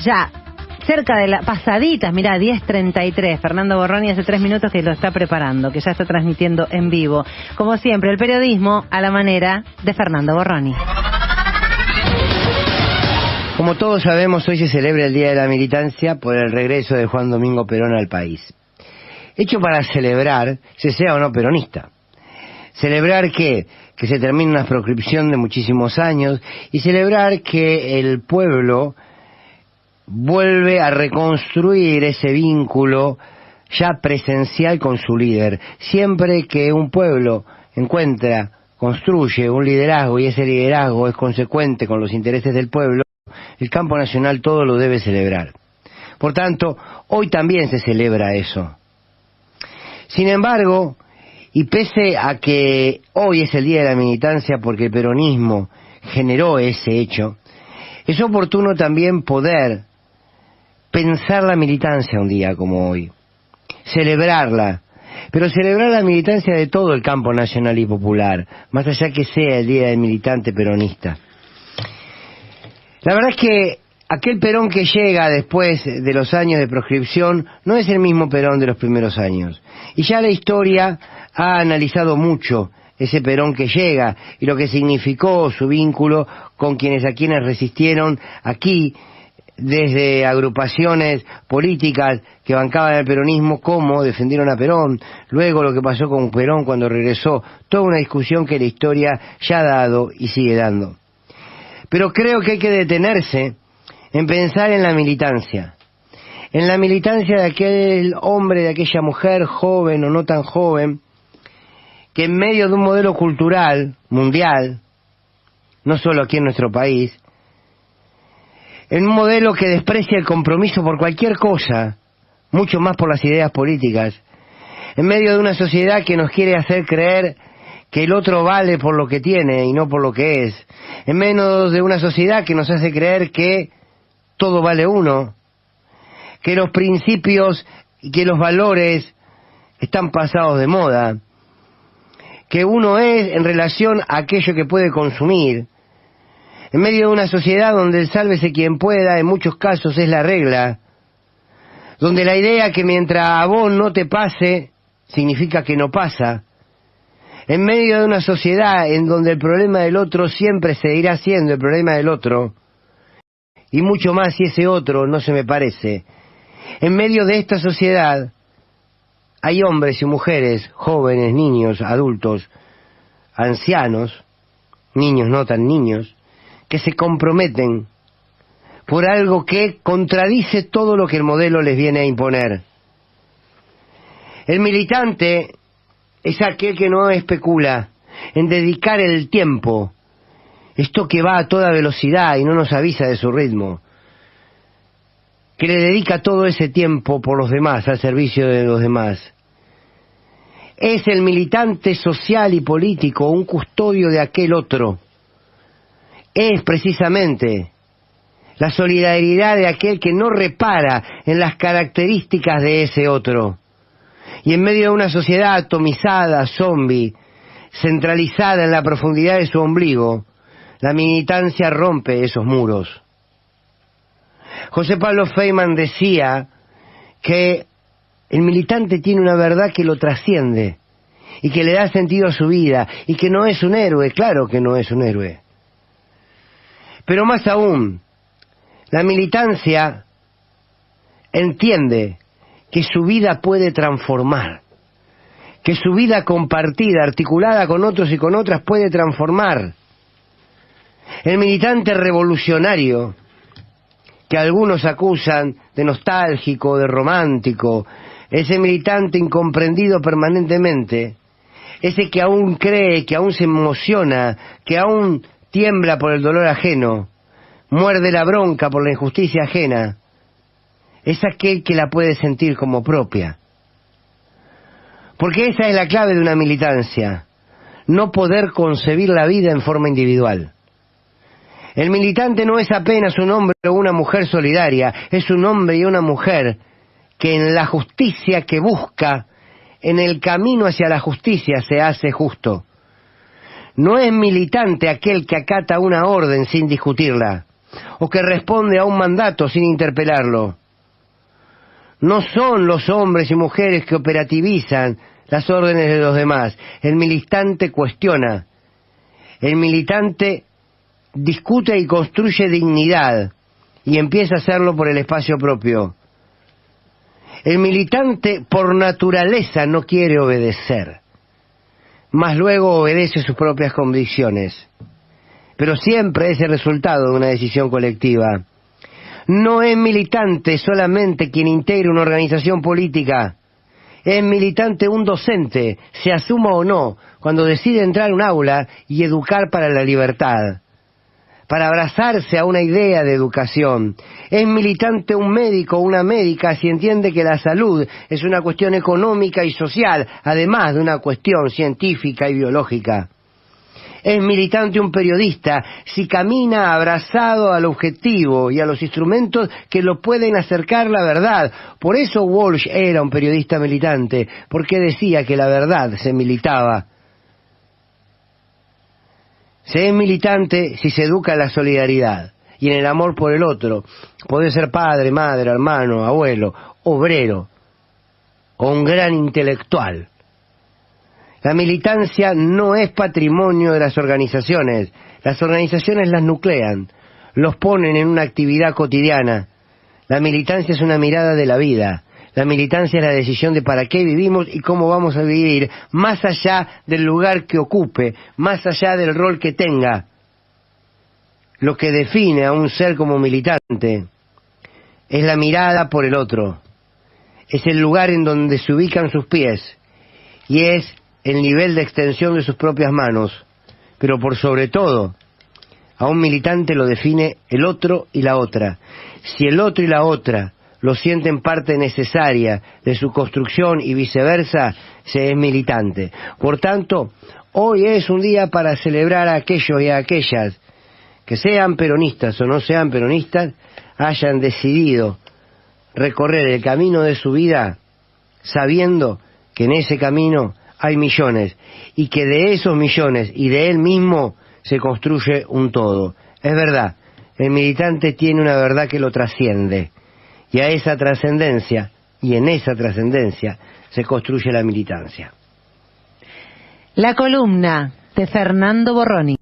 Ya, cerca de pasaditas, mirá, 10:33. Fernando Borroni hace 3 minutos que lo está preparando, que ya está transmitiendo en vivo. Como siempre, el periodismo a la manera de Fernando Borroni. Como todos sabemos, hoy se celebra el Día de la Militancia por el regreso de Juan Domingo Perón al país. Hecho para celebrar, se sea o no peronista. Celebrar que se termine una proscripción de muchísimos años y celebrar que el pueblo vuelve a reconstruir ese vínculo ya presencial con su líder. Siempre que un pueblo construye un liderazgo y ese liderazgo es consecuente con los intereses del pueblo, el campo nacional todo lo debe celebrar. Por tanto, hoy también se celebra eso. Sin embargo, y pese a que hoy es el Día de la Militancia porque el peronismo generó ese hecho, es oportuno también poder pensar la militancia un día como hoy, celebrarla, pero celebrar la militancia de todo el campo nacional y popular, más allá que sea el Día del Militante Peronista. La verdad es que aquel Perón que llega después de los años de proscripción no es el mismo Perón de los primeros años. Y ya la historia ha analizado mucho ese Perón que llega y lo que significó su vínculo con a quienes resistieron aquí, desde agrupaciones políticas que bancaban el peronismo, como defendieron a Perón, luego lo que pasó con Perón cuando regresó, toda una discusión que la historia ya ha dado y sigue dando. Pero creo que hay que detenerse en pensar en la militancia de aquel hombre, de aquella mujer, joven o no tan joven, que en medio de un modelo cultural mundial, no solo aquí en nuestro país, en un modelo que desprecia el compromiso por cualquier cosa, mucho más por las ideas políticas, en medio de una sociedad que nos quiere hacer creer que el otro vale por lo que tiene y no por lo que es, en medio de una sociedad que nos hace creer que todo vale uno, que los principios y que los valores están pasados de moda, que uno es en relación a aquello que puede consumir, en medio de una sociedad donde el sálvese quien pueda en muchos casos es la regla, donde la idea que mientras a vos no te pase, significa que no pasa, en medio de una sociedad en donde el problema del otro siempre seguirá siendo el problema del otro, y mucho más si ese otro no se me parece. En medio de esta sociedad hay hombres y mujeres, jóvenes, niños, adultos, ancianos, niños no tan niños, que se comprometen por algo que contradice todo lo que el modelo les viene a imponer. El militante es aquel que no especula en dedicar el tiempo, esto que va a toda velocidad y no nos avisa de su ritmo, que le dedica todo ese tiempo por los demás, al servicio de los demás. Es el militante social y político, un custodio de aquel otro. Es precisamente la solidaridad de aquel que no repara en las características de ese otro. Y en medio de una sociedad atomizada, zombie, centralizada en la profundidad de su ombligo, la militancia rompe esos muros. José Pablo Feynman decía que el militante tiene una verdad que lo trasciende y que le da sentido a su vida y que no es un héroe, claro que no es un héroe. Pero más aún, la militancia entiende que su vida puede transformar, que su vida compartida, articulada con otros y con otras, puede transformar. El militante revolucionario, que algunos acusan de nostálgico, de romántico, ese militante incomprendido permanentemente, ese que aún cree, que aún se emociona, que aún tiembla por el dolor ajeno, muerde la bronca por la injusticia ajena, es aquel que la puede sentir como propia. Porque esa es la clave de una militancia, no poder concebir la vida en forma individual. El militante no es apenas un hombre o una mujer solidaria, es un hombre y una mujer que en la justicia que busca, en el camino hacia la justicia se hace justo. No es militante aquel que acata una orden sin discutirla. o que responde a un mandato sin interpelarlo. No son los hombres y mujeres que operativizan las órdenes de los demás. El militante cuestiona. El militante discute y construye dignidad y empieza a hacerlo por el espacio propio. El militante por naturaleza no quiere obedecer, mas luego obedece sus propias convicciones. Pero siempre es el resultado de una decisión colectiva. No es militante solamente quien integra una organización política. Es militante un docente, se asuma o no, cuando decide entrar a un aula y educar para la libertad, para abrazarse a una idea de educación. Es militante un médico o una médica si entiende que la salud es una cuestión económica y social, además de una cuestión científica y biológica. Es militante un periodista si camina abrazado al objetivo y a los instrumentos que lo pueden acercar la verdad. Por eso Walsh era un periodista militante, porque decía que la verdad se militaba. Se es militante si se educa en la solidaridad y en el amor por el otro. Puede ser padre, madre, hermano, abuelo, obrero o un gran intelectual. La militancia no es patrimonio de las organizaciones. Las organizaciones las nuclean, los ponen en una actividad cotidiana. La militancia es una mirada de la vida. La militancia es la decisión de para qué vivimos y cómo vamos a vivir, más allá del lugar que ocupe, más allá del rol que tenga. Lo que define a un ser como militante es la mirada por el otro. Es el lugar en donde se ubican sus pies y es el nivel de extensión de sus propias manos. Pero por sobre todo, a un militante lo define el otro y la otra. Si el otro y la otra lo sienten parte necesaria de su construcción y viceversa, se es militante. Por tanto, hoy es un día para celebrar a aquellos y a aquellas que, sean peronistas o no sean peronistas, hayan decidido recorrer el camino de su vida sabiendo que en ese camino hay millones y que de esos millones y de él mismo se construye un todo. Es verdad, el militante tiene una verdad que lo trasciende y a esa trascendencia y en esa trascendencia se construye la militancia. La columna de Fernando Borroni.